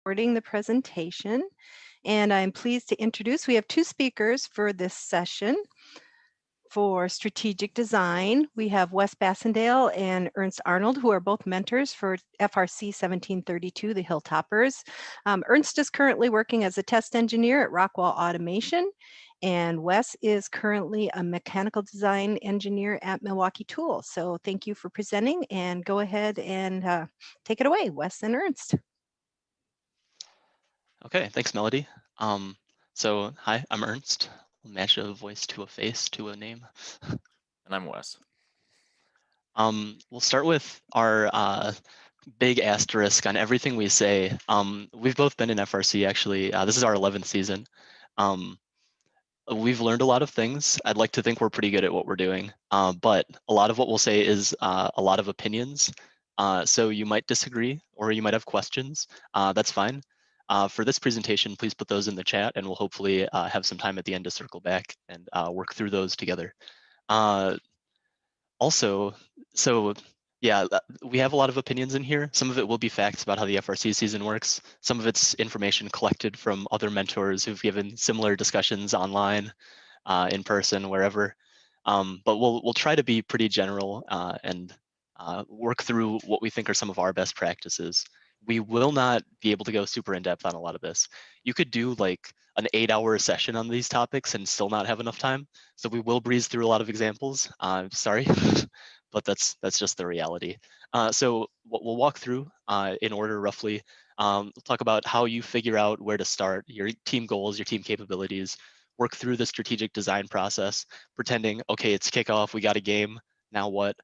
Recording the presentation, and I'm pleased to introduce, we have two speakers for this session. For strategic design, we have Wes Bassendale and Ernst Arnold, who are both mentors for FRC 1732, the Hilltoppers. Ernst is currently working as a test engineer at Rockwell Automation, and Wes is currently a mechanical design engineer at Milwaukee Tool. So thank you for presenting, and go ahead and take it away, Wes and Ernst. Okay, thanks, Melody. Hi, I'm Ernst. We'll match a voice to a face to a name. And I'm Wes. We'll start with our big asterisk on everything we say. We've both been in FRC, actually. This is our 11th season. We've learned a lot of things. I'd like to think we're pretty good at what we're doing, but a lot of what we'll say is a lot of opinions. So you might disagree or you might have questions. That's fine. For this presentation, please put those in the chat and we'll hopefully have some time at the end to circle back and work through those together. We have a lot of opinions in here. Some of it will be facts about how the FRC season works. Some of it's information collected from other mentors who've given similar discussions online, in person, wherever. But we'll try to be pretty general and work through what we think are some of our best practices. We will not be able to go super in depth on a lot of this. You could do like an 8-hour session on these topics and still not have enough time. So we will breeze through a lot of examples. Sorry, but that's just the reality. So what we'll walk through in order roughly. We'll talk about how you figure out where to start, your team goals, your team capabilities, work through the strategic design process, pretending, okay, it's kickoff, we got a game, now what?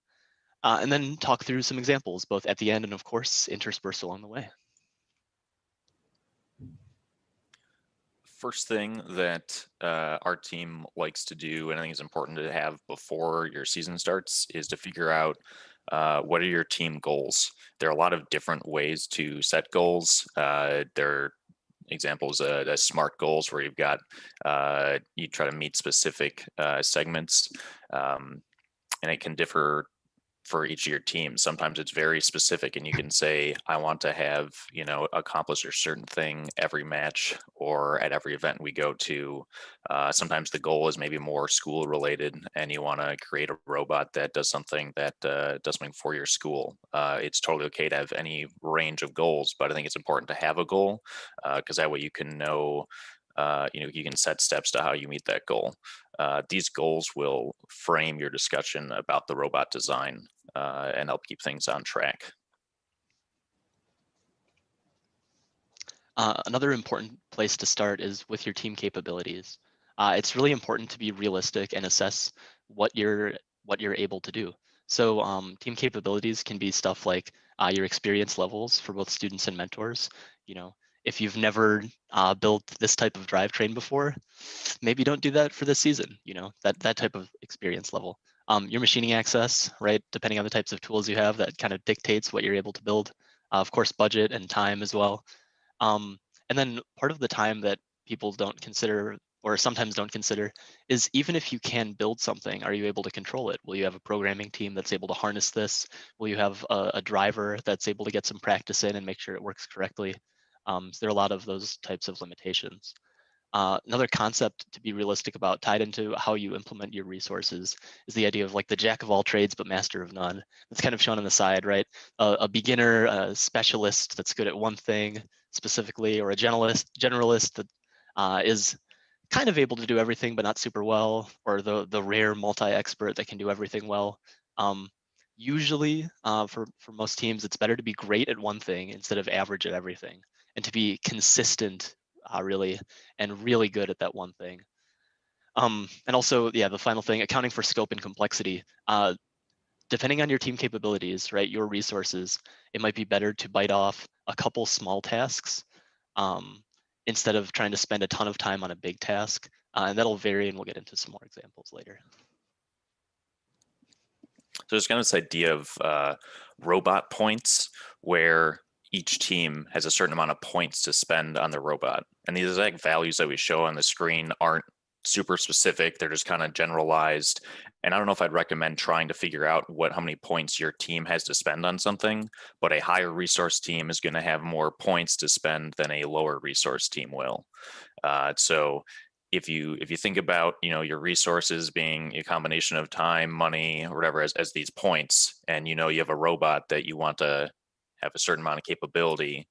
And then talk through some examples, both at the end and of course, interspersed along the way. First thing that our team likes to do, and I think is important to have before your season starts, is to figure out what are your team goals. There are a lot of different ways to set goals. There are examples of SMART goals where you've got, you try to meet specific segments, and it can differ for each of your teams. Sometimes it's very specific and you can say, I want to have, accomplish a certain thing every match or at every event we go to. Sometimes the goal is maybe more school related and you want to create a robot that does something for your school. It's totally okay to have any range of goals, but I think it's important to have a goal because that way you can know, you can set steps to how you meet that goal. These goals will frame your discussion about the robot design and help keep things on track. Another important place to start is with your team capabilities. It's really important to be realistic and assess what you're able to do. So team capabilities can be stuff like your experience levels for both students and mentors. If you've never built this type of drivetrain before, maybe don't do that for this season. That type of experience level. Your machining access, right? Depending on the types of tools you have, that kind of dictates what you're able to build. Of course, budget and time as well. And then part of the time that people don't consider or sometimes don't consider is even if you can build something, are you able to control it? Will you have a programming team that's able to harness this? Will you have a driver that's able to get some practice in and make sure it works correctly? So there are a lot of those types of limitations. Another concept to be realistic about, tied into how you implement your resources, is the idea of like the jack of all trades but master of none. It's kind of shown on the side, right? A beginner, a specialist that's good at one thing specifically, or a generalist that is kind of able to do everything but not super well, or the rare multi-expert that can do everything well. Usually, for most teams, it's better to be great at one thing instead of average at everything, and to be consistent really, and really good at that one thing. And also, the final thing, accounting for scope and complexity. Depending on your team capabilities, right, your resources, it might be better to bite off a couple small tasks instead of trying to spend a ton of time on a big task. And that'll vary, and we'll get into some more examples later. So there's kind of this idea of robot points where each team has a certain amount of points to spend on the robot. And these exact values that we show on the screen aren't super specific. They're just kind of generalized. And I don't know if I'd recommend trying to figure out how many points your team has to spend on something, but a higher resource team is going to have more points to spend than a lower resource team will. So if you think about your resources being a combination of time, money, or whatever as these points, and you have a robot that you want to have a certain amount of capability,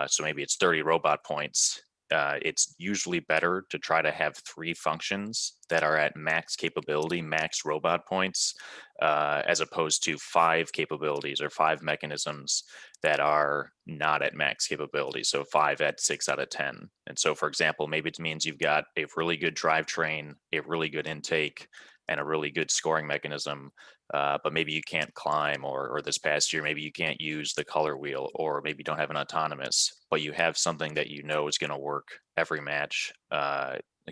so maybe it's 30 robot points. It's usually better to try to have 3 functions that are at max capability, max robot points, as opposed to 5 capabilities or 5 mechanisms that are not at max capability. So 5 at 6 out of 10. And so, for example, maybe it means you've got a really good drivetrain, a really good intake, and a really good scoring mechanism. But maybe you can't climb, or this past year, maybe you can't use the color wheel, or maybe you don't have an autonomous, but you have something that is going to work every match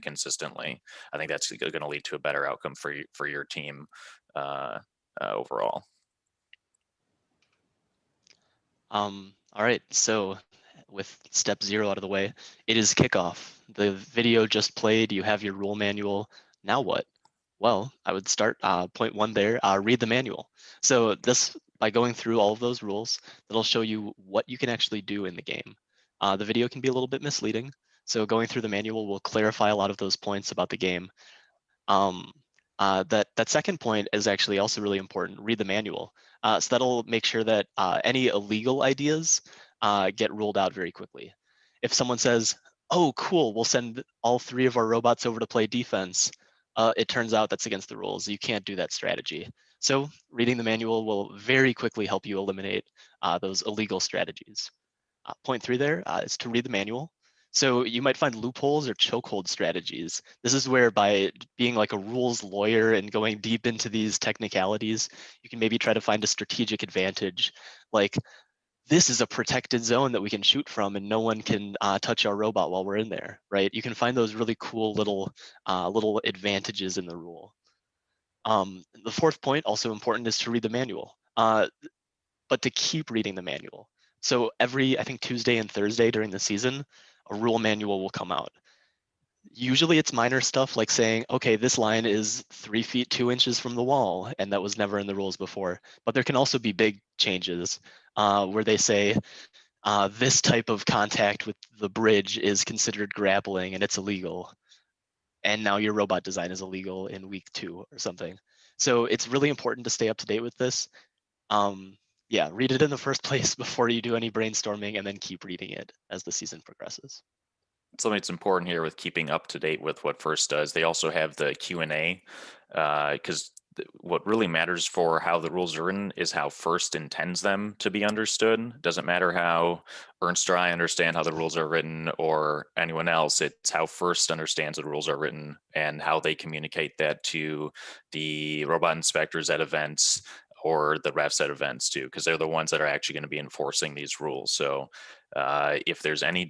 consistently. I think that's going to lead to a better outcome for your team overall. All right, so with step 0 out of the way, it is kickoff. The video just played, you have your rule manual. Now what? Well, I would start point 1 there, read the manual. So this, by going through all of those rules, that'll show you what you can actually do in the game. The video can be a little bit misleading, so going through the manual will clarify a lot of those points about the game. That second point is actually also really important. Read the manual. So that'll make sure that any illegal ideas get ruled out very quickly. If someone says, "Oh, cool, we'll send all 3 of our robots over to play defense," it turns out that's against the rules. You can't do that strategy. So reading the manual will very quickly help you eliminate those illegal strategies. Point 3 there is to read the manual. So you might find loopholes or chokehold strategies. This is where, by being like a rules lawyer and going deep into these technicalities, you can maybe try to find a strategic advantage. Like, this is a protected zone that we can shoot from and no one can touch our robot while we're in there, right? You can find those really cool little advantages in the rule. The 4th point, also important, is to read the manual, but to keep reading the manual. So every, I think, Tuesday and Thursday during the season, a rule manual will come out. Usually it's minor stuff like saying, okay, this line is 3 feet 2 inches from the wall, and that was never in the rules before. But there can also be big changes where they say this type of contact with the bridge is considered grappling and it's illegal. And now your robot design is illegal in week 2 or something. So it's really important to stay up to date with this. Yeah, read it in the first place before you do any brainstorming, and then keep reading it as the season progresses. Something that's important here with keeping up to date with what FRC does, they also have the Q&A, because what really matters for how the rules are written is how FRC intends them to be understood. It doesn't matter how Ernst or I understand how the rules are written, or anyone else. It's how FRC understands the rules are written and how they communicate that to the robot inspectors at events, or the refs at events too, because they're the ones that are actually going to be enforcing these rules. So if there's any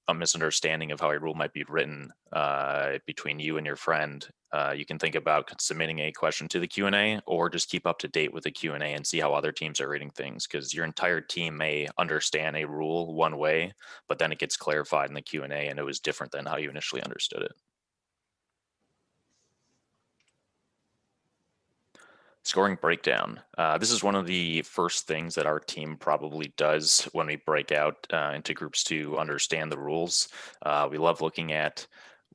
a misunderstanding of how a rule might be written between you and your friend, you can think about submitting a question to the Q&A, or just keep up to date with the Q&A and see how other teams are reading things, because your entire team may understand a rule one way, but then it gets clarified in the Q&A and it was different than how you initially understood it. Scoring breakdown. This is one of the first things that our team probably does when we break out into groups to understand the rules. We love looking at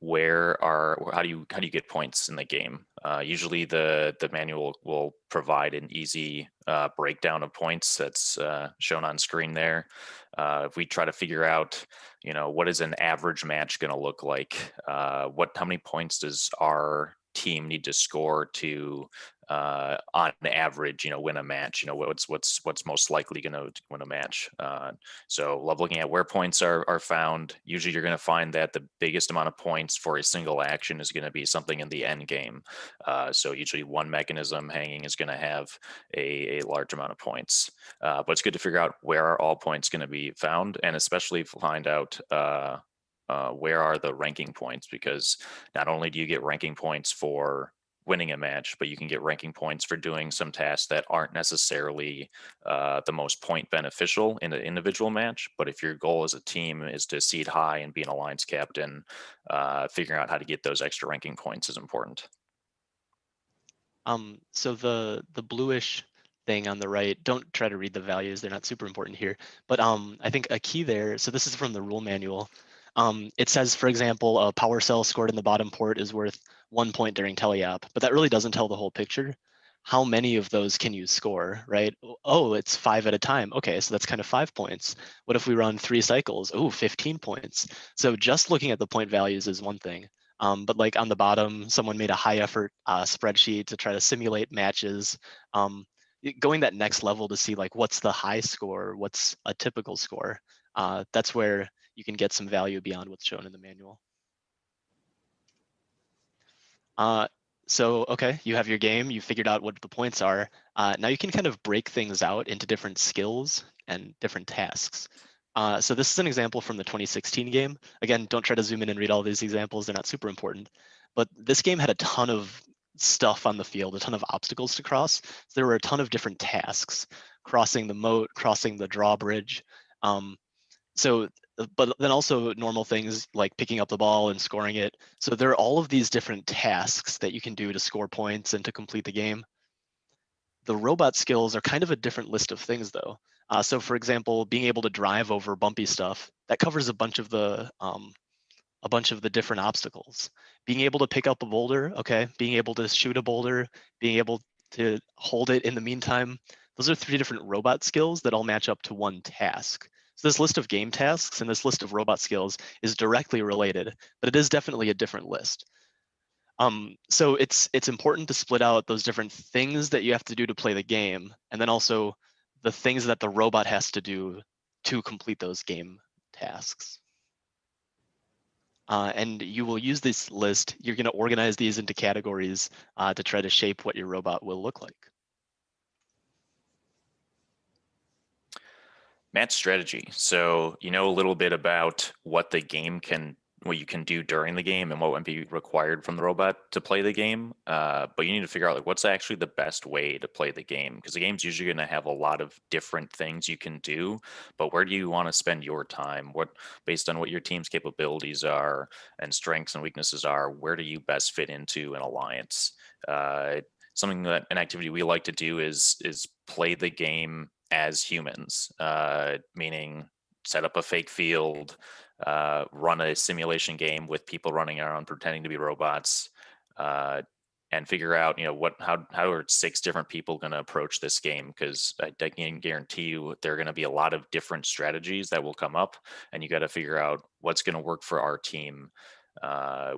how do you get points in the game. Usually the manual will provide an easy breakdown of points that's shown on screen there. If we try to figure out, what is an average match going to look like, how many points does our team need to score to on average, win a match, what's most likely going to win a match. So love looking at where points are found. Usually you're going to find that the biggest amount of points for a single action is going to be something in the end game. So usually one mechanism hanging is going to have a large amount of points. But it's good to figure out where are all points going to be found, and especially find out where are the ranking points, because not only do you get ranking points for winning a match, but you can get ranking points for doing some tasks that aren't necessarily the most point beneficial in an individual match. But if your goal as a team is to seed high and be an alliance captain, figuring out how to get those extra ranking points is important. So the bluish thing on the right, don't try to read the values, they're not super important here. But I think a key there, so this is from the rule manual. It says, for example, a power cell scored in the bottom port is worth 1 point during teleop, but that really doesn't tell the whole picture. How many of those can you score, right? Oh, it's 5 at a time. Okay, so that's kind of 5 points. What if we run 3 cycles? Oh, 15 points. So just looking at the point values is one thing. But like on the bottom, someone made a high effort spreadsheet to try to simulate matches. Going that next level to see like what's the high score, what's a typical score. That's where you can get some value beyond what's shown in the manual. So, okay, you have your game, you figured out what the points are. Now you can kind of break things out into different skills and different tasks. So this is an example from the 2016 game. Again, don't try to zoom in and read all these examples, they're not super important. But this game had a ton of stuff on the field, a ton of obstacles to cross. So there were a ton of different tasks, crossing the moat, crossing the drawbridge. But then also normal things like picking up the ball and scoring it. So there are all of these different tasks that you can do to score points and to complete the game. The robot skills are kind of a different list of things though. So for example, being able to drive over bumpy stuff, that covers a bunch of the different obstacles. Being able to pick up a boulder, okay, being able to shoot a boulder, being able to hold it in the meantime. Those are 3 different robot skills that all match up to one task. So this list of game tasks and this list of robot skills is directly related, but it is definitely a different list. So it's important to split out those different things that you have to do to play the game, and then also the things that the robot has to do to complete those game tasks. And you will use this list. You're going to organize these into categories to try to shape what your robot will look like. Match strategy. So you know a little bit about what you can do during the game and what would be required from the robot to play the game. But you need to figure out like what's actually the best way to play the game, because the game's usually going to have a lot of different things you can do. But where do you want to spend your time? What, based on what your team's capabilities are and strengths and weaknesses are, where do you best fit into an alliance? Something that an activity we like to do is play the game as humans, meaning set up a fake field, run a simulation game with people running around pretending to be robots, and figure out, how are 6 different people going to approach this game? Because I can guarantee you there are going to be a lot of different strategies that will come up, and you got to figure out what's going to work for our team.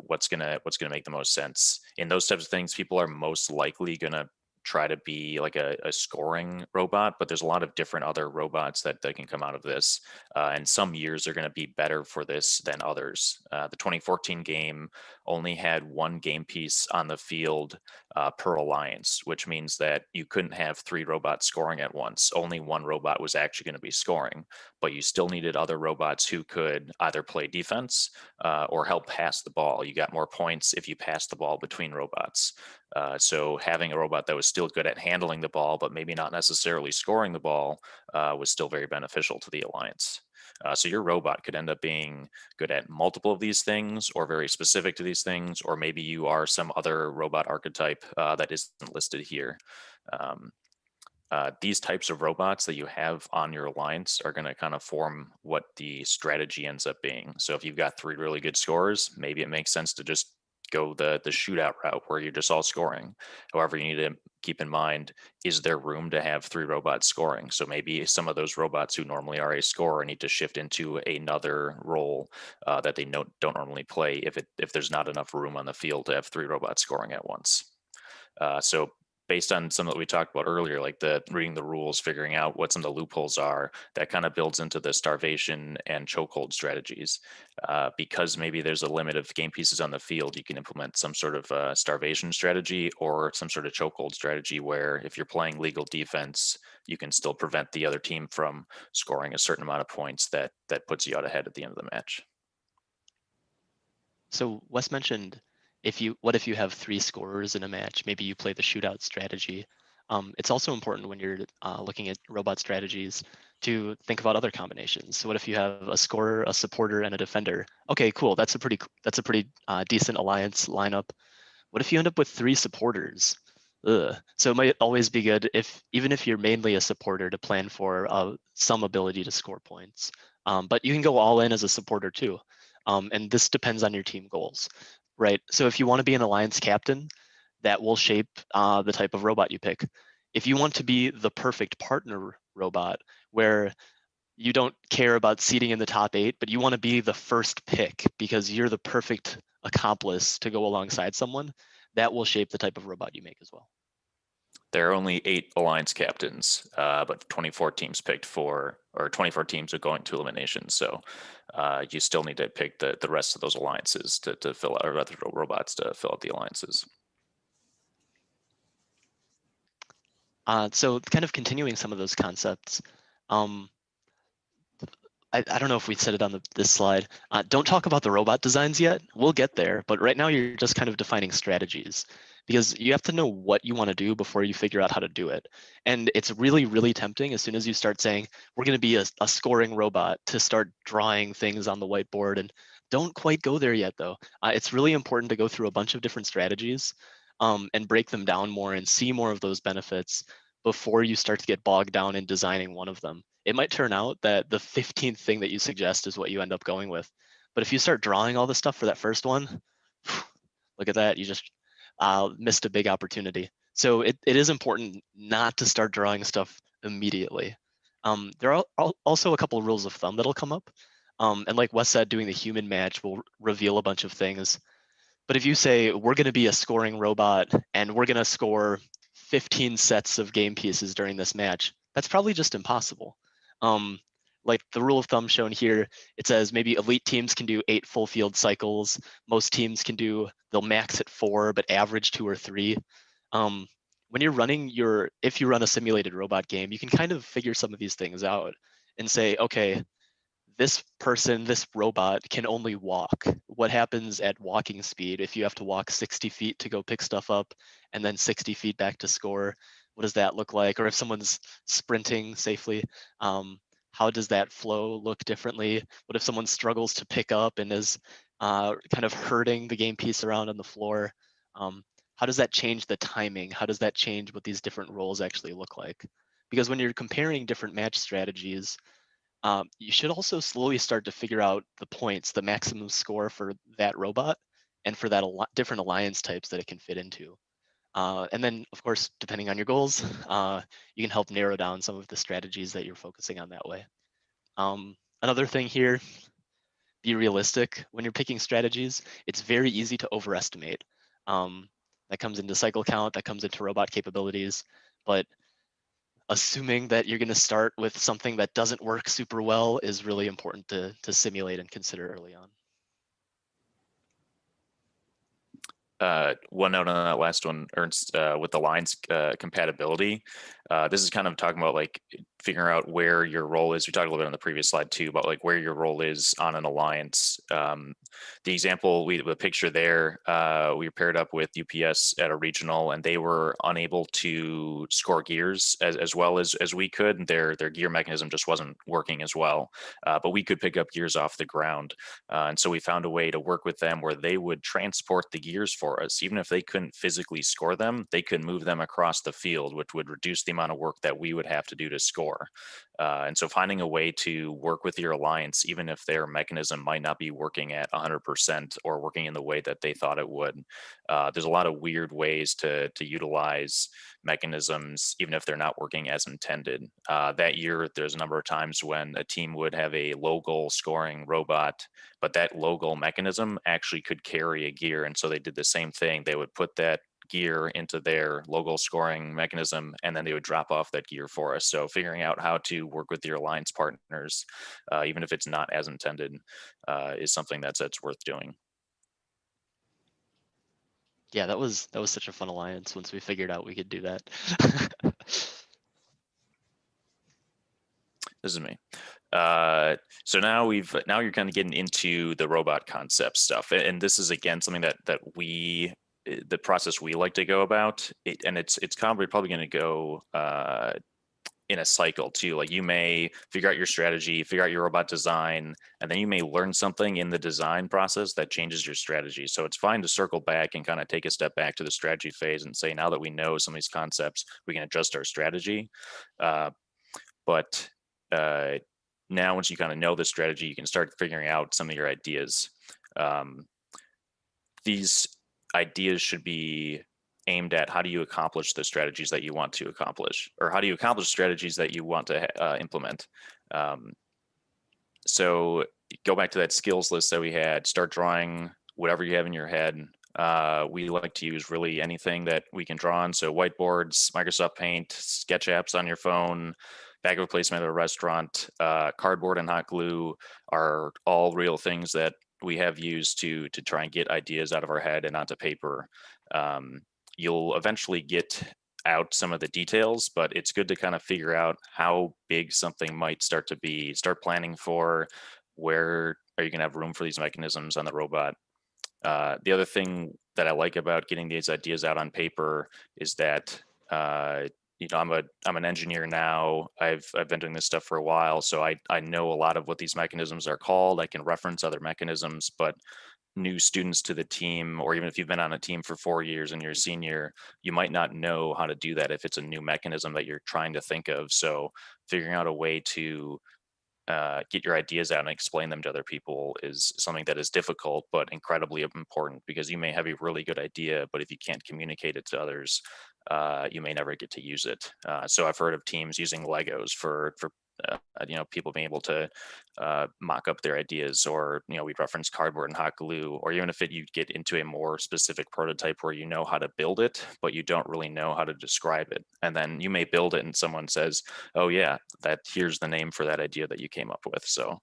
What's gonna make the most sense in those types of things. People are most likely gonna try to be like a scoring robot, but there's a lot of different other robots that can come out of this. And some years are going to be better for this than others. The 2014 game only had 1 game piece on the field per alliance, which means that you couldn't have 3 robots scoring at once. Only 1 robot was actually going to be scoring, but you still needed other robots who could either play defense or help pass the ball. You got more points if you passed the ball between robots. So having a robot that was still good at handling the ball, but maybe not necessarily scoring the ball, was still very beneficial to the alliance. So your robot could end up being good at multiple of these things or very specific to these things, or maybe you are some other robot archetype that isn't listed here. These types of robots that you have on your alliance are going to kind of form what the strategy ends up being. So if you've got 3 really good scorers, maybe it makes sense to just go the shootout route where you're just all scoring. However, you need to keep in mind, is there room to have 3 robots scoring? So maybe some of those robots who normally are a scorer need to shift into another role that they don't normally play if there's not enough room on the field to have 3 robots scoring at once. So based on some that we talked about earlier, like the reading the rules, figuring out what some of the loopholes are, that kind of builds into the starvation and chokehold strategies. Because maybe there's a limit of game pieces on the field, you can implement some sort of starvation strategy or some sort of chokehold strategy where if you're playing legal defense, you can still prevent the other team from scoring a certain amount of points that puts you out ahead at the end of the match. So Wes mentioned what if you have 3 scorers in a match? Maybe you play the shootout strategy. It's also important when you're looking at robot strategies to think about other combinations. So what if you have a scorer, a supporter, and a defender? Okay, cool. That's a pretty decent alliance lineup. What if you end up with 3 supporters? So it might always be good even if you're mainly a supporter to plan for some ability to score points. But you can go all in as a supporter too. And this depends on your team goals, right? So if you want to be an alliance captain, that will shape the type of robot you pick. If you want to be the perfect partner robot, where you don't care about seating in the top 8, but you want to be the first pick because you're the perfect accomplice to go alongside someone, that will shape the type of robot you make as well. There are only 8 alliance captains, but 24 teams picked for, or 24 teams are going to elimination. So you still need to pick the rest of those alliances to fill out, or other robots to fill out the alliances. So kind of continuing some of those concepts, I don't know if we said it on this slide. Don't talk about the robot designs yet. We'll get there, but right now you're just kind of defining strategies because you have to know what you want to do before you figure out how to do it. And it's really, really tempting as soon as you start saying, we're going to be a scoring robot, to start drawing things on the whiteboard. And don't quite go there yet, though. It's really important to go through a bunch of different strategies and break them down more and see more of those benefits before you start to get bogged down in designing one of them. It might turn out that the 15th thing that you suggest is what you end up going with. But if you start drawing all the stuff for that first one, look at that, you just missed a big opportunity. So it is important not to start drawing stuff immediately. There are also a couple of rules of thumb that'll come up. And like Wes said, doing the human match will reveal a bunch of things. But if you say, we're going to be a scoring robot and we're going to score 15 sets of game pieces during this match, that's probably just impossible. Like the rule of thumb shown here, it says maybe elite teams can do 8 full field cycles. Most teams they'll max at 4, but average 2 or 3. When you're if you run a simulated robot game, you can kind of figure some of these things out and say, okay, this robot can only walk. What happens at walking speed if you have to walk 60 feet to go pick stuff up and then 60 feet back to score? What does that look like? Or if someone's sprinting safely, how does that flow look differently? What if someone struggles to pick up and is kind of hurting the game piece around on the floor? How does that change the timing? How does that change what these different roles actually look like? Because when you're comparing different match strategies, you should also slowly start to figure out the points, the maximum score for that robot, and for that different alliance types that it can fit into. And then, of course, depending on your goals, you can help narrow down some of the strategies that you're focusing on that way. Another thing here, be realistic. When you're picking strategies, it's very easy to overestimate. That comes into cycle count, that comes into robot capabilities, but assuming that you're going to start with something that doesn't work super well is really important to simulate and consider early on. One note on that last one, Ernst, with the lines compatibility. This is kind of talking about like figuring out where your role is. We talked a little bit on the previous slide too about like where your role is on an alliance. The example, the picture there, we were paired up with UPS at a regional, and they were unable to score gears as well as we could. Their gear mechanism just wasn't working as well, but we could pick up gears off the ground, and so we found a way to work with them where they would transport the gears for us, even if they couldn't physically score them. They could move them across the field, which would reduce the amount of work that we would have to do to score. And so finding a way to work with your alliance, even if their mechanism might not be working at 100% or working in the way that they thought it would. There's a lot of weird ways to utilize mechanisms, even if they're not working as intended. That year, there's a number of times when a team would have a low goal scoring robot, but that low goal mechanism actually could carry a gear. And so they did the same thing. They would put that gear into their logo scoring mechanism, and then they would drop off that gear for us. So figuring out how to work with your alliance partners, even if it's not as intended, is something that's worth doing. Yeah, that was such a fun alliance once we figured out we could do that. This is me. So now you're kind of getting into the robot concept stuff, and this is again something that the process we like to go about it, and it's probably going to go in a cycle too. Like you may figure out your strategy, figure out your robot design, and then you may learn something in the design process that changes your strategy. So it's fine to circle back and kind of take a step back to the strategy phase and say, now that we know some of these concepts, we can adjust our strategy. But now once you kind of know the strategy, you can start figuring out some of your ideas. These ideas should be aimed at how do you accomplish the strategies that you want to accomplish, or how do you accomplish strategies that you want to implement. So go back to that skills list that we had, start drawing whatever you have in your head. We like to use really anything that we can draw on. So whiteboards, Microsoft Paint, sketch apps on your phone, bag of placement at a restaurant, cardboard and hot glue are all real things that we have used to try and get ideas out of our head and onto paper. You'll eventually get out some of the details, but it's good to kind of figure out how big something might start to be, start planning for where are you going to have room for these mechanisms on the robot. The other thing that I like about getting these ideas out on paper is that I'm an engineer now. I've been doing this stuff for a while, so I know a lot of what these mechanisms are called. I can reference other mechanisms, but new students to the team, or even if you've been on a team for 4 years and you're a senior, you might not know how to do that if it's a new mechanism that you're trying to think of. So figuring out a way to get your ideas out and explain them to other people is something that is difficult but incredibly important, because you may have a really good idea, but if you can't communicate it to others, you may never get to use it. So I've heard of teams using Legos for people being able to mock up their ideas, or we'd reference cardboard and hot glue, or even if you get into a more specific prototype where you know how to build it but you don't really know how to describe it, and then you may build it and someone says, oh yeah, here's the name for that idea that you came up with. So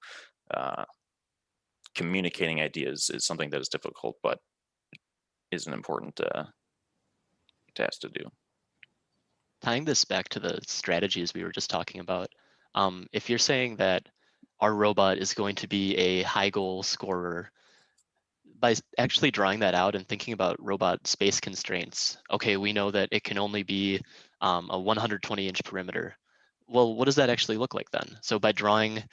communicating ideas is something that is difficult but is an important task to do. Tying this back to the strategies we were just talking about, if you're saying that our robot is going to be a high goal scorer, by actually drawing that out and thinking about robot space constraints, okay, we know that it can only be a 120-inch perimeter. Well, what does that actually look like then? So by drawing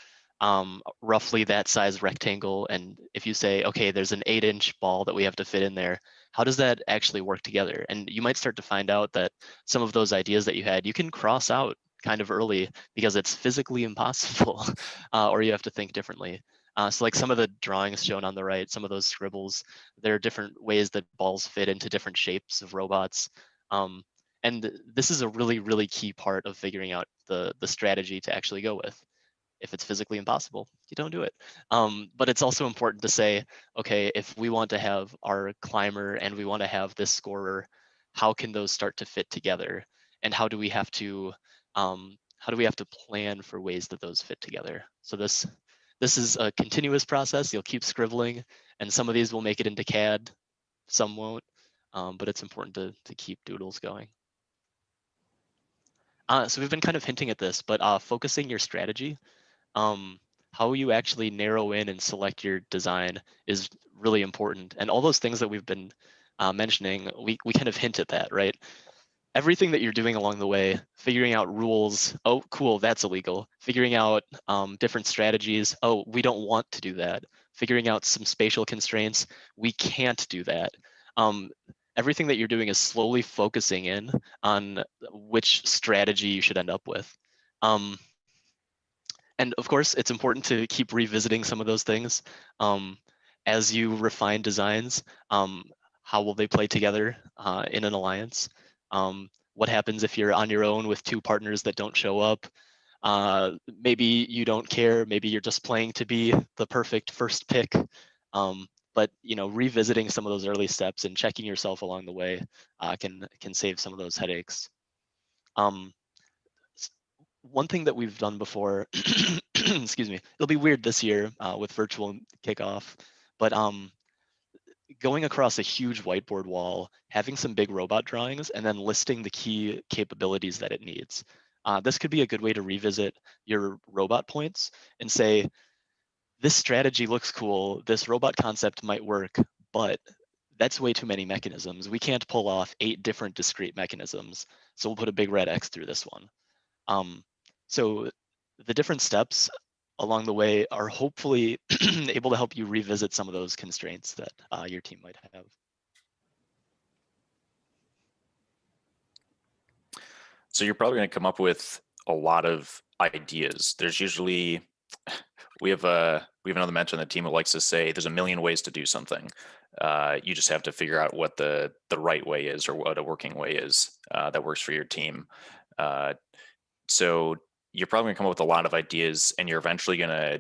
roughly that size rectangle, and if you say, okay, there's an 8-inch ball that we have to fit in there, how does that actually work together? And you might start to find out that some of those ideas that you had, you can cross out kind of early because it's physically impossible, or you have to think differently. So like some of the drawings shown on the right, some of those scribbles, there are different ways that balls fit into different shapes of robots. And this is a really, really key part of figuring out the strategy to actually go with. If it's physically impossible, you don't do it. But it's also important to say, okay, if we want to have our climber and we want to have this scorer, how can those start to fit together? And how do we have to plan for ways that those fit together? So this is a continuous process. You'll keep scribbling, and some of these will make it into CAD, some won't, but it's important to keep doodles going. So we've been kind of hinting at this, but focusing your strategy, how you actually narrow in and select your design is really important. And all those things that we've been mentioning, we kind of hint at that, right? Everything that you're doing along the way, figuring out rules, oh, cool, that's illegal. Figuring out different strategies, oh, we don't want to do that. Figuring out some spatial constraints, we can't do that. Everything that you're doing is slowly focusing in on which strategy you should end up with. And of course, it's important to keep revisiting some of those things. As you refine designs, how will they play together in an alliance? What happens if you're on your own with two partners that don't show up? Maybe you don't care, maybe you're just playing to be the perfect first pick. But revisiting some of those early steps and checking yourself along the way can save some of those headaches. One thing that we've done before, excuse me, it'll be weird this year with virtual kickoff, but going across a huge whiteboard wall, having some big robot drawings, and then listing the key capabilities that it needs. This could be a good way to revisit your robot points and say, this strategy looks cool, this robot concept might work, but that's way too many mechanisms. We can't pull off 8 different discrete mechanisms, so we'll put a big red X through this one. So the different steps along the way are hopefully able to help you revisit some of those constraints that your team might have. So you're probably going to come up with a lot of ideas. There's usually we have another mentor on the team who likes to say there's a million ways to do something. You just have to figure out what the right way is, or what a working way is that works for your team. So you're probably gonna come up with a lot of ideas, and you're eventually gonna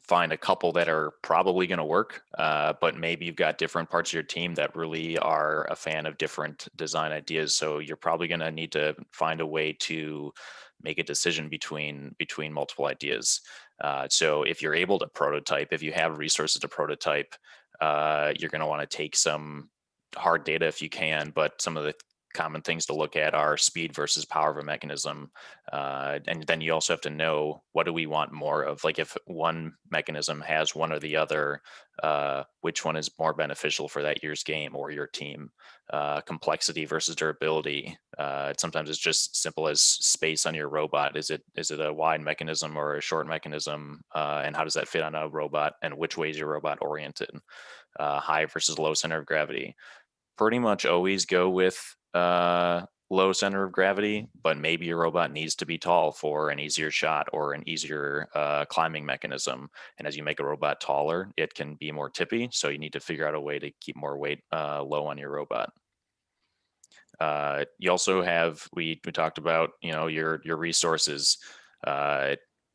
find a couple that are probably going to work, but maybe you've got different parts of your team that really are a fan of different design ideas. So you're probably going to need to find a way to make a decision between multiple ideas. So if you're able to prototype, if you have resources to prototype, you're going to want to take some hard data if you can, but some of the common things to look at are speed versus power of a mechanism. And then you also have to know, what do we want more of? Like, if one mechanism has one or the other, which one is more beneficial for that year's game or your team? Complexity versus durability. Sometimes it's just simple as space on your robot. Is it a wide mechanism or a short mechanism? And how does that fit on a robot? And which way is your robot oriented? High versus low center of gravity. Pretty much always go with low center of gravity, but maybe your robot needs to be tall for an easier shot or an easier climbing mechanism. And as you make a robot taller, it can be more tippy. So you need to figure out a way to keep more weight low on your robot. You also have, we talked about, your resources.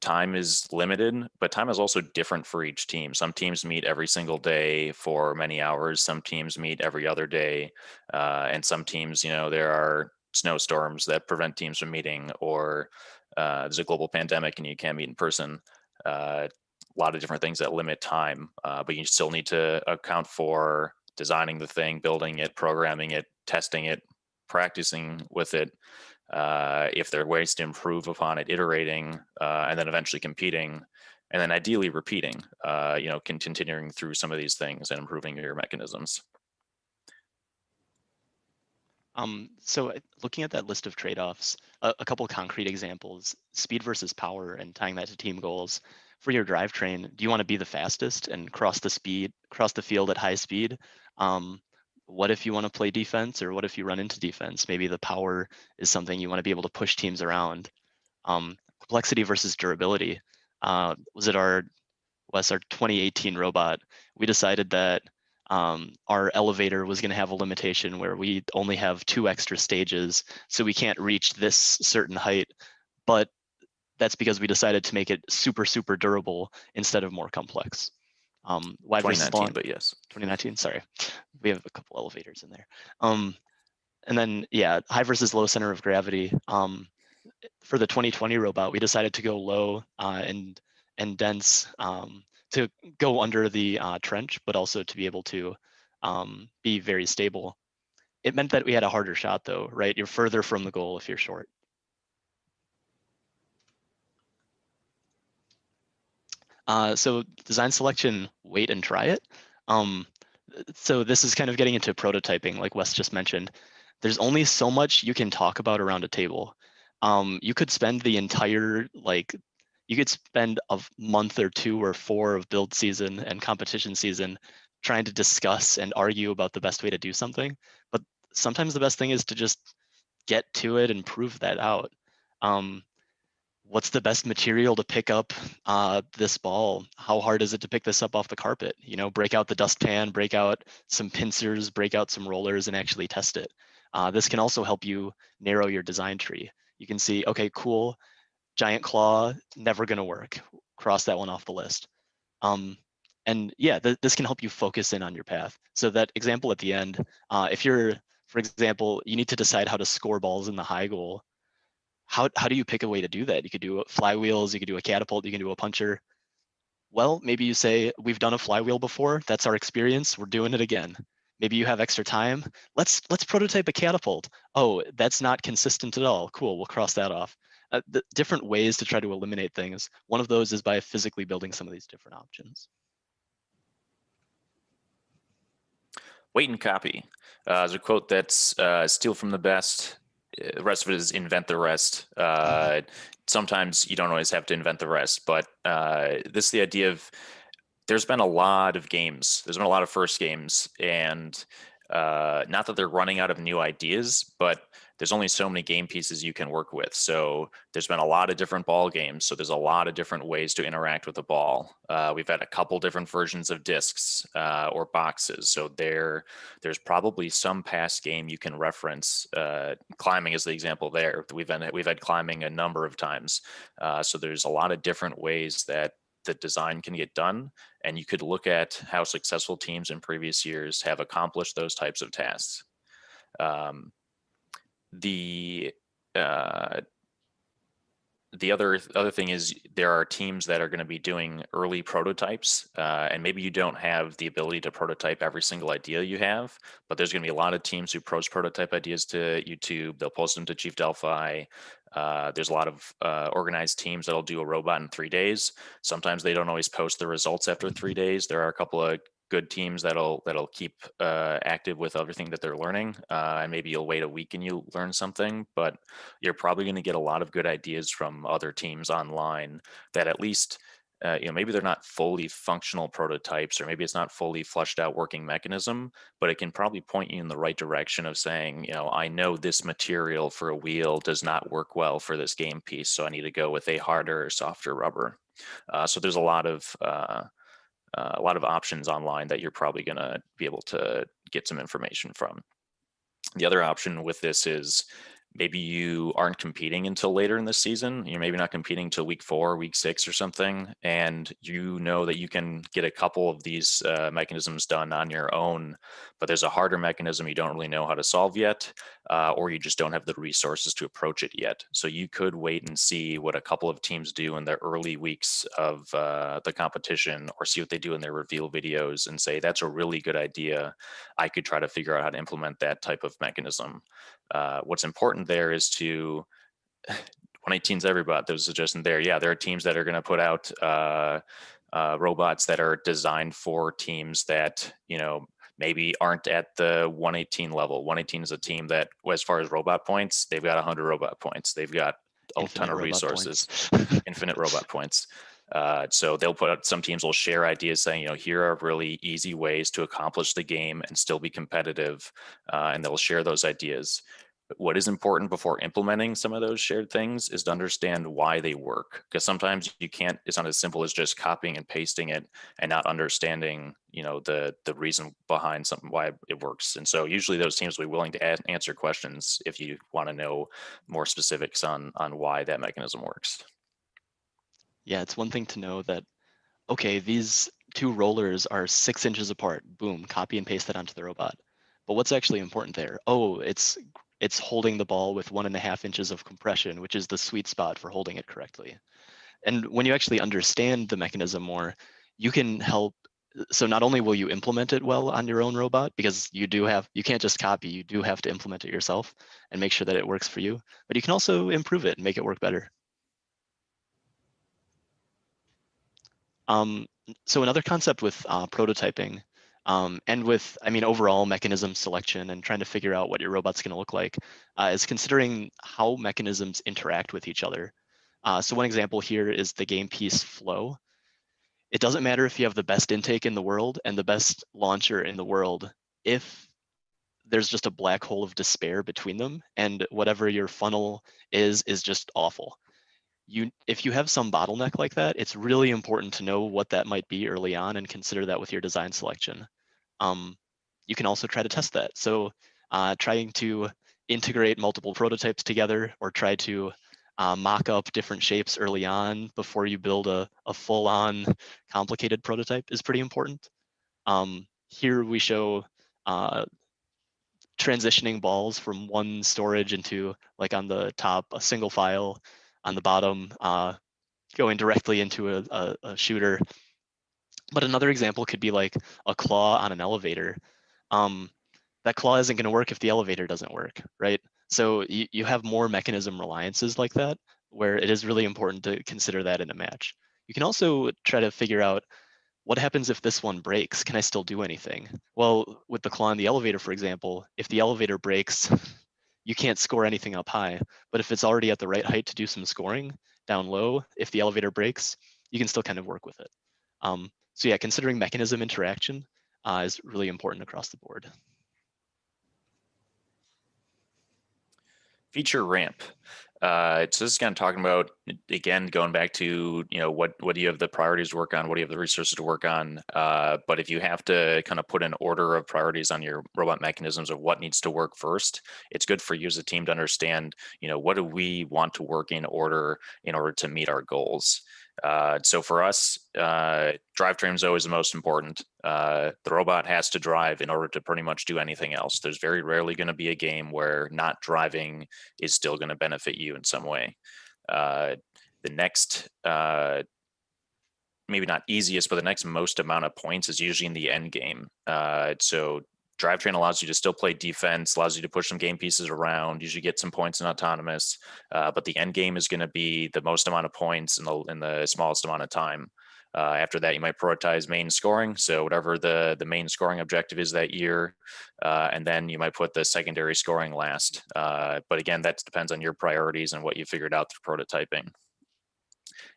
Time is limited, but time is also different for each team. Some teams meet every single day for many hours. Some teams meet every other day. And some teams, there are snowstorms that prevent teams from meeting, or there's a global pandemic and you can't meet in person. A lot of different things that limit time, but you still need to account for designing the thing, building it, programming it, testing it, practicing with it. If there are ways to improve upon it, iterating, and then eventually competing, and then ideally repeating, continuing through some of these things and improving your mechanisms. So looking at that list of trade-offs, a couple of concrete examples: speed versus power, and tying that to team goals. For your drivetrain, do you want to be the fastest and cross the field at high speed? What if you want to play defense, or what if you run into defense? Maybe the power is something you want to be able to push teams around. Complexity versus durability. Was it our 2018 robot? We decided that our elevator was going to have a limitation where we only have 2 extra stages, so we can't reach this certain height. But that's because we decided to make it super, super durable instead of more complex. Wide versus 2019, long. but yes. 2019, sorry. We have a couple elevators in there. And then, yeah, high versus low center of gravity. For the 2020 robot, we decided to go low and dense, to go under the trench, but also to be able to be very stable. It meant that we had a harder shot, though, right? You're further from the goal if you're short. So design selection, wait and try it. So this is kind of getting into prototyping, like Wes just mentioned. There's only so much you can talk about around a table. You could spend the entire, you could spend a month or 2 or 4 of build season and competition season trying to discuss and argue about the best way to do something. But sometimes the best thing is to just get to it and prove that out. What's the best material to pick up this ball? How hard is it to pick this up off the carpet? Break out the dustpan, break out some pincers, break out some rollers, and actually test it. This can also help you narrow your design tree. You can see, okay, cool, giant claw, never gonna work. Cross that one off the list. And yeah, this can help you focus in on your path. So that example at the end, if you're, for example, you need to decide how to score balls in the high goal. How do you pick a way to do that? You could do flywheels, you could do a catapult, you can do a puncher. Well, maybe you say, we've done a flywheel before, that's our experience, we're doing it again. Maybe you have extra time, let's prototype a catapult. Oh, that's not consistent at all. Cool, we'll cross that off. The different ways to try to eliminate things. One of those is by physically building some of these different options. Wait and copy. There's a quote that's steal from the best, the rest of it is invent the rest. Sometimes you don't always have to invent the rest, but this is the idea of there's been a lot of games. There's been a lot of first games, and not that they're running out of new ideas, but there's only so many game pieces you can work with. So there's been a lot of different ball games. So there's a lot of different ways to interact with the ball. We've had a couple different versions of discs or boxes. So there's probably some past game you can reference. Climbing is the example there. We've had climbing a number of times. So there's a lot of different ways that the design can get done, and you could look at how successful teams in previous years have accomplished those types of tasks. The other thing is there are teams that are going to be doing early prototypes, and maybe you don't have the ability to prototype every single idea you have, but there's going to be a lot of teams who post prototype ideas to YouTube. They'll post them to Chief Delphi. There's a lot of organized teams that'll do a robot in 3 days. Sometimes they don't always post the results after 3 days. There are a couple of good teams that'll keep active with everything that they're learning, and maybe you'll wait a week and you learn something, but you're probably going to get a lot of good ideas from other teams online that at least maybe they're not fully functional prototypes, or maybe it's not fully fleshed out working mechanism, but it can probably point you in the right direction of saying, I know this material for a wheel does not work well for this game piece, so I need to go with a harder or softer rubber. So there's a lot of options online that you're probably going to be able to get some information from. The other option with this is maybe you aren't competing until later in the season. You're maybe not competing till week 4, week 6 or something, and you know that you can get a couple of these mechanisms done on your own, but there's a harder mechanism you don't really know how to solve yet, or you just don't have the resources to approach it yet. So you could wait and see what a couple of teams do in the early weeks of the competition, or see what they do in their reveal videos and say, that's a really good idea. I could try to figure out how to implement that type of mechanism. What's important there is to 118's everybody. There was a suggestion there. Yeah, there are teams that are going to put out robots that are designed for teams that maybe aren't at the 118 level. 118 is a team that, as far as robot points, they've got 100 robot points. They've got a ton of resources, infinite robot points. So they'll put out, some teams will share ideas saying, here are really easy ways to accomplish the game and still be competitive, and they'll share those ideas. But what is important before implementing some of those shared things is to understand why they work, because sometimes it's not as simple as just copying and pasting it and not understanding, the reason behind something, why it works. And so usually those teams will be willing to answer questions if you want to know more specifics on why that mechanism works. Yeah, it's one thing to know that, okay, these 2 rollers are 6 inches apart. Boom, copy and paste that onto the robot. But what's actually important there? Oh, it's holding the ball with 1.5 inches of compression, which is the sweet spot for holding it correctly. And when you actually understand the mechanism more, you can help. So not only will you implement it well on your own robot, because you can't just copy, you do have to implement it yourself and make sure that it works for you, but you can also improve it and make it work better. So another concept with prototyping and with, overall mechanism selection and trying to figure out what your robot's going to look like is considering how mechanisms interact with each other. So one example here is the game piece flow. It doesn't matter if you have the best intake in the world and the best launcher in the world, if there's just a black hole of despair between them, and whatever your funnel is just awful. If you have some bottleneck like that, it's really important to know what that might be early on and consider that with your design selection. You can also try to test that. So trying to integrate multiple prototypes together, or try to mock up different shapes early on before you build a full-on complicated prototype is pretty important. Here we show transitioning balls from one storage into, like on the top, a single file, on the bottom, going directly into a shooter. But another example could be like a claw on an elevator. That claw isn't going to work if the elevator doesn't work, right? So you have more mechanism reliances like that, where it is really important to consider that in a match. You can also try to figure out, what happens if this one breaks? Can I still do anything? Well, with the claw on the elevator, for example, if the elevator breaks, you can't score anything up high. But if it's already at the right height to do some scoring down low, if the elevator breaks, you can still kind of work with it. So yeah, considering mechanism interaction is really important across the board. Feature ramp. So this is kind of talking about, again, going back to, what do you have the priorities to work on? What do you have the resources to work on? But if you have to kind of put an order of priorities on your robot mechanisms of what needs to work first, it's good for you as a team to understand, what do we want to work in order to meet our goals. So for us, drivetrain is always the most important. The robot has to drive in order to pretty much do anything else. There's very rarely going to be a game where not driving is still going to benefit you in some way. The next, maybe not easiest, but the next most amount of points is usually in the end game. So drivetrain allows you to still play defense, allows you to push some game pieces around, usually get some points in autonomous, but the end game is going to be the most amount of points in the smallest amount of time. After that, you might prioritize main scoring, so whatever the main scoring objective is that year, and then you might put the secondary scoring last. But again, that depends on your priorities and what you figured out through prototyping.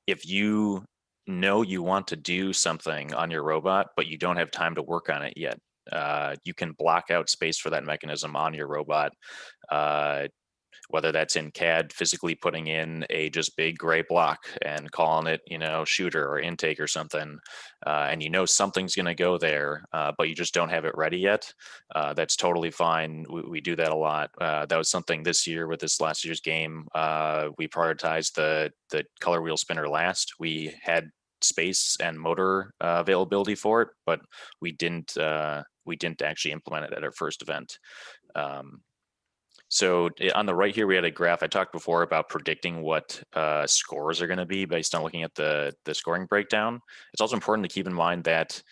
If you know you want to do something on your robot, but you don't have time to work on it yet, you can block out space for that mechanism on your robot, whether that's in CAD, physically putting in a just big gray block and calling it, shooter or intake or something, and something's going to go there, but you just don't have it ready yet. That's totally fine. We do that a lot. That was something this year with this last year's game. We prioritized the color wheel spinner last. We had space and motor availability for it, but we didn't actually implement it at our first event. So on the right here, we had a graph. I talked before about predicting what scores are going to be based on looking at the scoring breakdown. It's also important to keep in mind that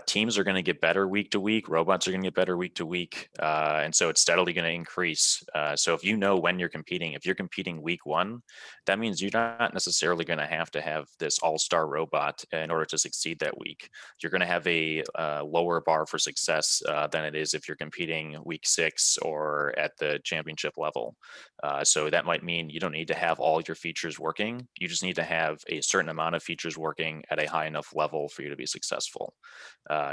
teams are going to get better week to week. Robots are going to get better week to week. And so it's steadily going to increase. So if you know when you're competing, if you're competing week 1, that means you're not necessarily going to have this all-star robot in order to succeed that week. You're going to have a lower bar for success than it is if you're competing week 6 or at the championship level. So that might mean you don't need to have all your features working. You just need to have a certain amount of features working at a high enough level for you to be successful.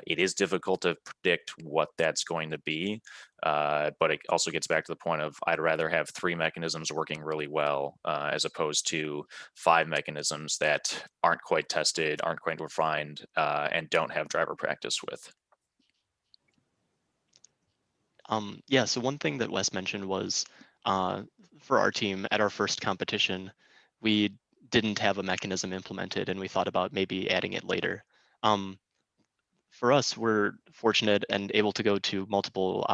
It is difficult to predict what that's going to be, but it also gets back to the point of I'd rather have 3 mechanisms working really well as opposed to 5 mechanisms that aren't quite tested, aren't quite refined, and don't have driver practice with. Yeah, so one thing that Wes mentioned was for our team at our first competition, we didn't have a mechanism implemented and we thought about maybe adding it later. For us, we're fortunate and able to go to multiple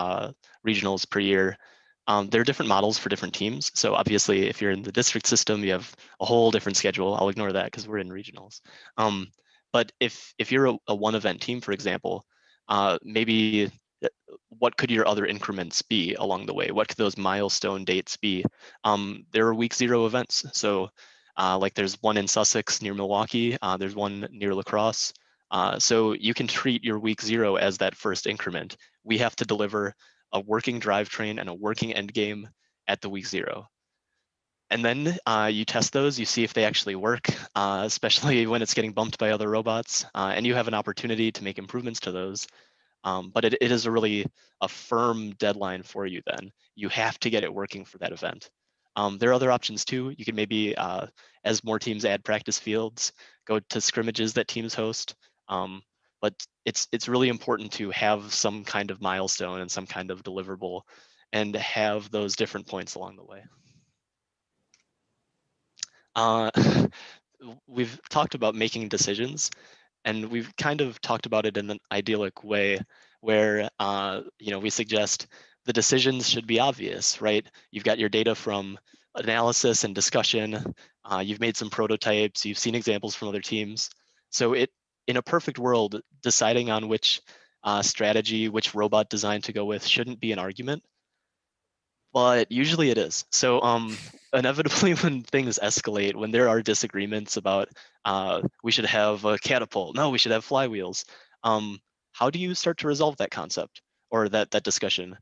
regionals per year. There are different models for different teams. So obviously, if you're in the district system, you have a whole different schedule. I'll ignore that because we're in regionals. But if you're a one-event team, for example, maybe what could your other increments be along the way? What could those milestone dates be? There are week 0 events. So like there's one in Sussex near Milwaukee. There's one near La Crosse. So you can treat your week 0 as that first increment. We have to deliver a working drivetrain and a working end game at the week 0. And then you test those, you see if they actually work, especially when it's getting bumped by other robots, and you have an opportunity to make improvements to those. But it is a firm deadline for you then. You have to get it working for that event. There are other options too. You can maybe, as more teams add practice fields, go to scrimmages that teams host. But it's really important to have some kind of milestone and some kind of deliverable and have those different points along the way. We've talked about making decisions, and we've kind of talked about it in an idyllic way where we suggest the decisions should be obvious, right? You've got your data from analysis and discussion. You've made some prototypes. You've seen examples from other teams. So in a perfect world, deciding on which strategy, which robot design to go with shouldn't be an argument. But usually it is. So inevitably when things escalate, when there are disagreements about we should have a catapult, no, we should have flywheels, how do you start to resolve that concept or that discussion?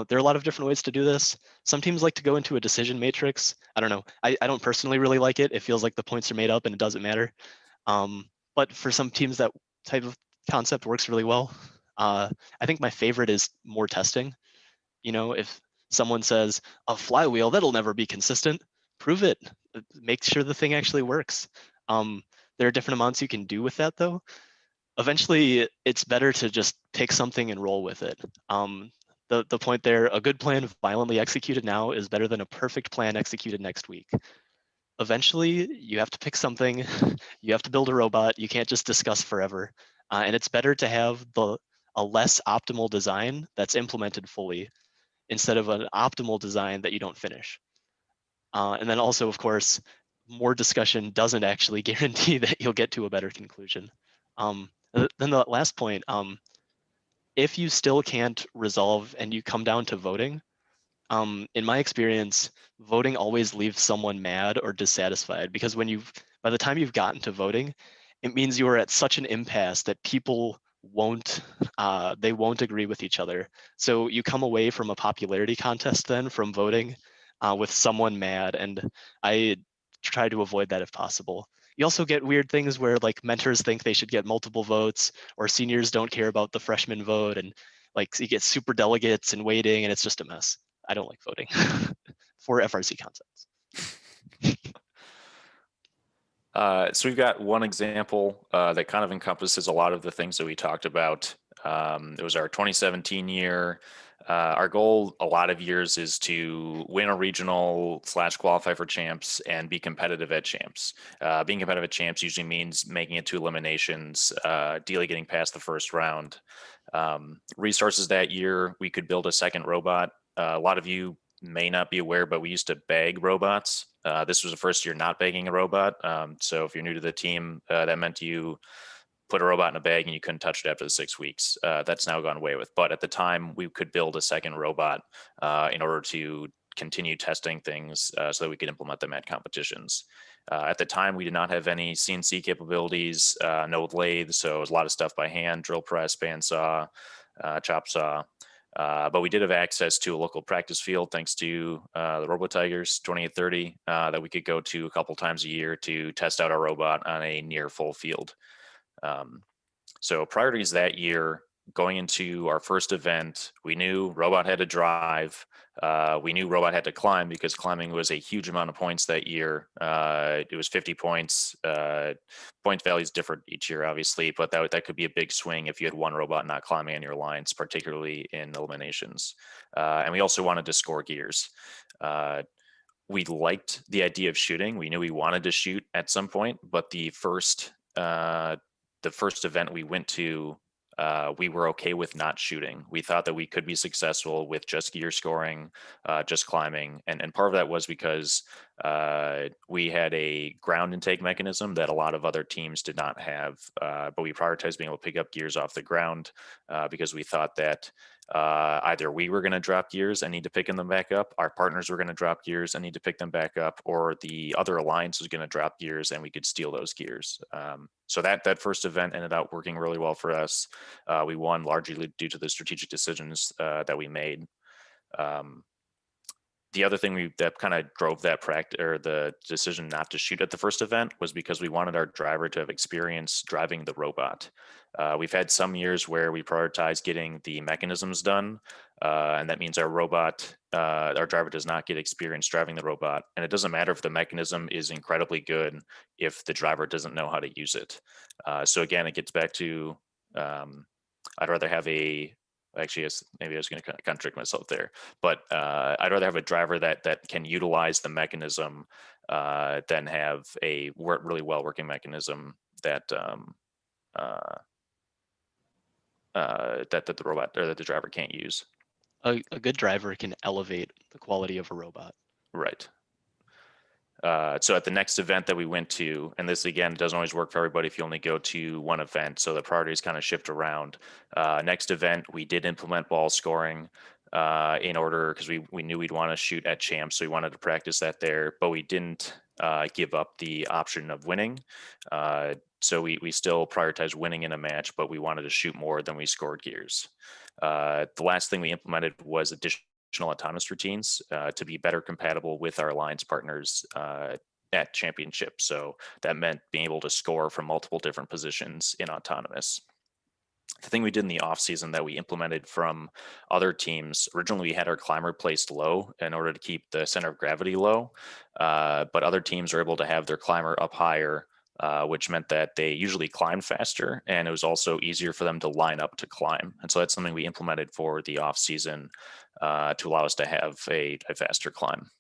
There are a lot of different ways to do this. Some teams like to go into a decision matrix. I don't know. I don't personally really like it. It feels like the points are made up and it doesn't matter. But for some teams, that type of concept works really well. I think my favorite is more testing. If someone says a flywheel, that'll never be consistent, prove it. Make sure the thing actually works. There are different amounts you can do with that, though. Eventually, it's better to just pick something and roll with it. The point there, a good plan violently executed now is better than a perfect plan executed next week. Eventually, you have to pick something. You have to build a robot. You can't just discuss forever. And it's better to have a less optimal design that's implemented fully instead of an optimal design that you don't finish. And then also, of course, more discussion doesn't actually guarantee that you'll get to a better conclusion. Then the last point, if you still can't resolve and you come down to voting, in my experience, voting always leaves someone mad or dissatisfied, because by the time you've gotten to voting, it means you are at such an impasse that people won't agree with each other. So you come away from a popularity contest then from voting with someone mad, and I try to avoid that if possible. You also get weird things where like mentors think they should get multiple votes, or seniors don't care about the freshman vote, and like you get super delegates and waiting, and it's just a mess. I don't like voting for FRC concepts. So we've got one example that kind of encompasses a lot of the things that we talked about. It was our 2017 year. Our goal a lot of years is to win a regional / qualify for champs and be competitive at champs. Being competitive at champs usually means making it to eliminations, ideally getting past the first round. Resources that year, we could build a second robot. A lot of you may not be aware, but we used to bag robots. This was the first year not bagging a robot. So if you're new to the team, that meant you put a robot in a bag and you couldn't touch it after the 6 weeks. That's now gone away with. But at the time, we could build a second robot in order to continue testing things so that we could implement them at competitions. At the time, we did not have any CNC capabilities, no lathe, so it was a lot of stuff by hand, drill press, bandsaw, chop saw. But we did have access to a local practice field thanks to the Robo Tigers 2830 that we could go to a couple times a year to test out our robot on a near full field. So priorities that year, going into our first event, we knew robot had to drive. We knew robot had to climb because climbing was a huge amount of points that year. It was 50 points. Point values differed each year, obviously, but that could be a big swing if you had one robot not climbing on your lines, particularly in eliminations. And we also wanted to score gears. We liked the idea of shooting. We knew we wanted to shoot at some point, but the first event we went to, we were okay with not shooting. We thought that we could be successful with just gear scoring, just climbing. And part of that was because we had a ground intake mechanism that a lot of other teams did not have. But we prioritized being able to pick up gears off the ground because we thought that either we were going to drop gears and need to pick them back up, our partners were going to drop gears and need to pick them back up, or the other alliance was going to drop gears and we could steal those gears. So that first event ended up working really well for us. We won largely due to the strategic decisions that we made. The other thing that kind of drove that practice or the decision not to shoot at the first event was because we wanted our driver to have experience driving the robot. We've had some years where we prioritize getting the mechanisms done, and that means our driver does not get experience driving the robot. And it doesn't matter if the mechanism is incredibly good if the driver doesn't know how to use it. So again, it gets back to I'd rather have actually, maybe I was going to contradict myself there, but I'd rather have a driver that can utilize the mechanism than have a really well working mechanism that the robot or that the driver can't use. A good driver can elevate the quality of a robot. Right. So at the next event that we went to, and this again doesn't always work for everybody if you only go to one event, so the priorities kind of shift around. Next event, we did implement ball scoring in order because we knew we'd want to shoot at champs, so we wanted to practice that there, but we didn't give up the option of winning. So we still prioritized winning in a match, but we wanted to shoot more than we scored gears. The last thing we implemented was additional autonomous routines to be better compatible with our alliance partners at championship. So that meant being able to score from multiple different positions in autonomous. The thing we did in the off season that we implemented from other teams, originally we had our climber placed low in order to keep the center of gravity low, but other teams were able to have their climber up higher, which meant that they usually climbed faster, and it was also easier for them to line up to climb. And so that's something we implemented for the off season to allow us to have a faster climb.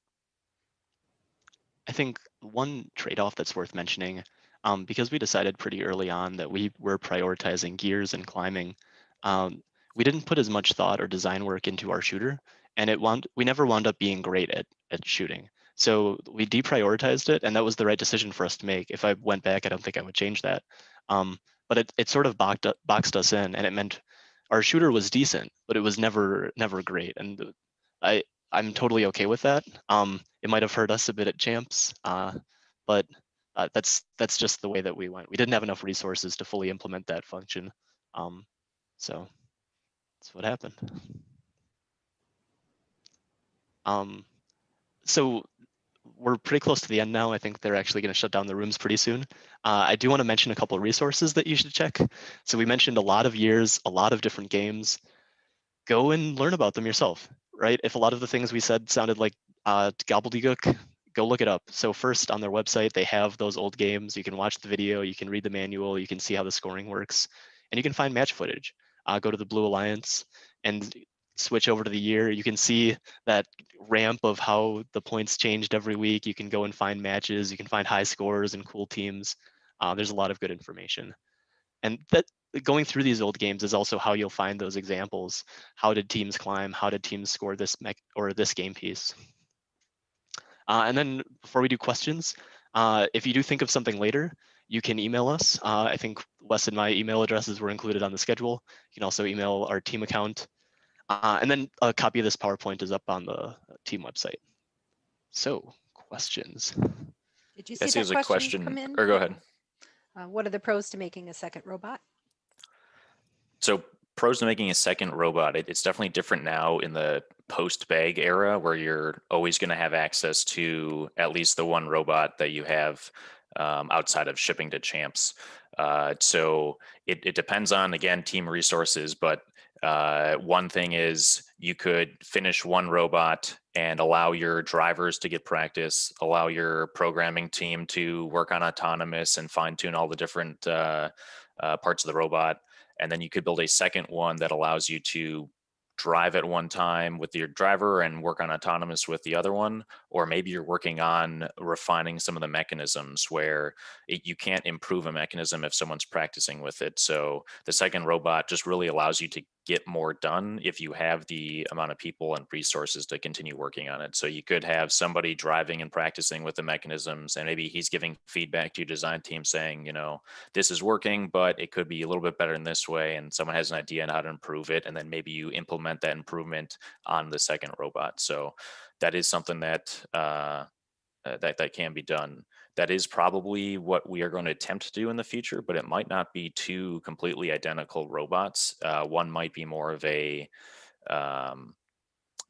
I think one trade-off that's worth mentioning, because we decided pretty early on that we were prioritizing gears and climbing, we didn't put as much thought or design work into our shooter, and we never wound up being great at shooting. So we deprioritized it, and that was the right decision for us to make. If I went back, I don't think I would change that. But it sort of boxed us in, and it meant our shooter was decent, but it was never great. And I'm totally okay with that. It might have hurt us a bit at champs, but that's just the way that we went. We didn't have enough resources to fully implement that function, so that's what happened. So we're pretty close to the end now. I think they're actually going to shut down the rooms pretty soon. I do want to mention a couple of resources that you should check. So we mentioned a lot of years, a lot of different games. Go and learn about them yourself, right? If a lot of the things we said sounded like gobbledygook, go look it up. So first, on their website, they have those old games. You can watch the video, you can read the manual, you can see how the scoring works, and you can find match footage. Go to the Blue Alliance and switch over to the year. You can see that ramp of how the points changed every week. You can go and find matches. You can find high scores and cool teams. There's a lot of good information. And that going through these old games is also how you'll find those examples. How did teams climb? How did teams score this this game piece? And then before we do questions, if you do think of something later, you can email us. I think Wes and my email addresses were included on the schedule. You can also email our team account. And then a copy of this PowerPoint is up on the team website. So questions. Did you see Jesse that has a question come question, in? or go ahead. What are the pros to making a second robot? So pros to making a second robot, it's definitely different now in the post-bag era where you're always going to have access to at least the one robot that you have outside of shipping to champs. So it depends on, again, team resources, but one thing is you could finish one robot and allow your drivers to get practice, allow your programming team to work on autonomous and fine tune all the different parts of the robot. And then you could build a second one that allows you to drive at one time with your driver and work on autonomous with the other one. Or maybe you're working on refining some of the mechanisms where you can't improve a mechanism if someone's practicing with it. So the second robot just really allows you to get more done if you have the amount of people and resources to continue working on it. So you could have somebody driving and practicing with the mechanisms, and maybe he's giving feedback to your design team saying, this is working, but it could be a little bit better in this way. And someone has an idea on how to improve it. And then maybe you implement that improvement on the second robot. So that is something that that can be done. That is probably what we are going to attempt to do in the future, but it might not be two completely identical robots. One might be more of a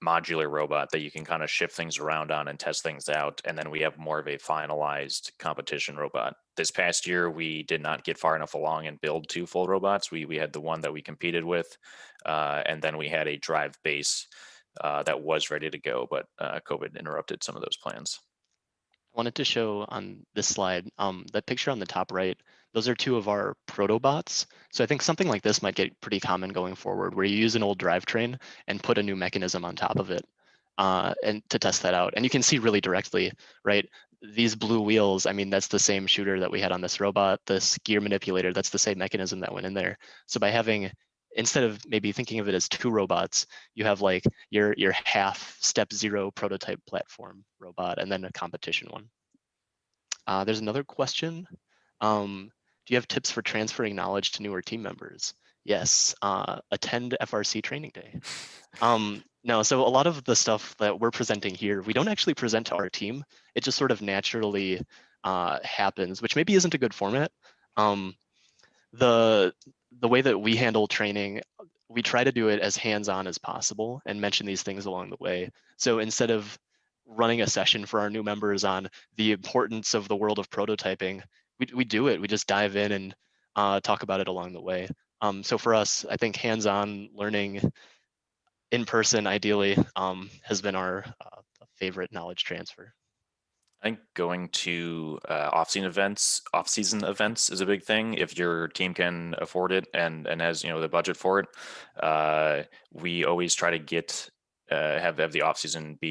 modular robot that you can kind of shift things around on and test things out. And then we have more of a finalized competition robot. This past year, we did not get far enough along and build two full robots. We had the one that we competed with, and then we had a drive base that was ready to go, but COVID interrupted some of those plans. I wanted to show on this slide, that picture on the top right, those are two of our protobots. So I think something like this might get pretty common going forward, where you use an old drivetrain and put a new mechanism on top of it and to test that out. And you can see really directly, right? These blue wheels, I mean, that's the same shooter that we had on this robot, this gear manipulator, that's the same mechanism that went in there. So by having, instead of maybe thinking of it as two robots, you have like your half step zero prototype platform robot and then a competition one. There's another question. Do you have tips for transferring knowledge to newer team members? Yes, attend FRC Training Day. No, so a lot of the stuff that we're presenting here, we don't actually present to our team. It just sort of naturally happens, which maybe isn't a good format. The way that we handle training, we try to do it as hands-on as possible and mention these things along the way. So instead of running a session for our new members on the importance of the world of prototyping, we do it. We just dive in and talk about it along the way. So for us, I think hands-on learning in person, ideally, has been our favorite knowledge transfer. I think going to off-season events is a big thing if your team can afford it and has the budget for it. We always try to get have the off-season be